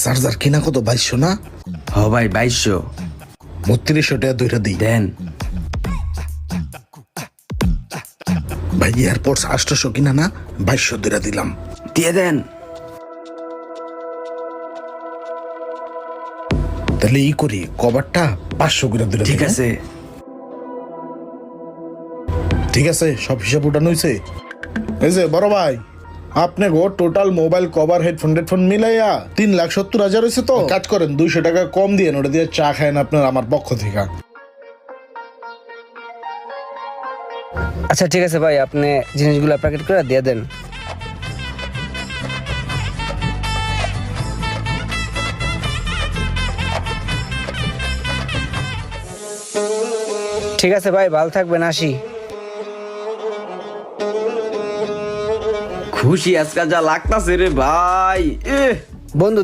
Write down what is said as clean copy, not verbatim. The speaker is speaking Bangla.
চার্জার কিনা কত 2200 না? হ ভাই 2200 3200 টাকা ধইরা দিই। দেন। ভাই এয়ারপোর্টস 800 কিনা না? 2200 ধইরা দিলাম। দিয়ে দেন। তাহলে ই করি, কভারটা 500 করে ধইরা দিই। ঠিক আছে। ঠিক আছে, সব হিসাব উঠানো হয়েছে। এই যে বড় ভাই, আপনি গো টোটাল মোবাইল কভার হেডফোন মিলাইয়া 3,70,000 হয়েছে। তো কাজ করেন, 200 টাকা কম দিয়ে ওটা দিয়ে চা খায়েন আপনার আমার পক্ষ থেকে। আচ্ছা ঠিক আছে ভাই, আপনি জিনিসগুলো প্যাকেট করে দিয়ে দেন। ঠিক আছে ভাই, ভালো থাকবেন, আসি। খুশি আজকাল যা লাগতাছে রে ভাই। বন্ধু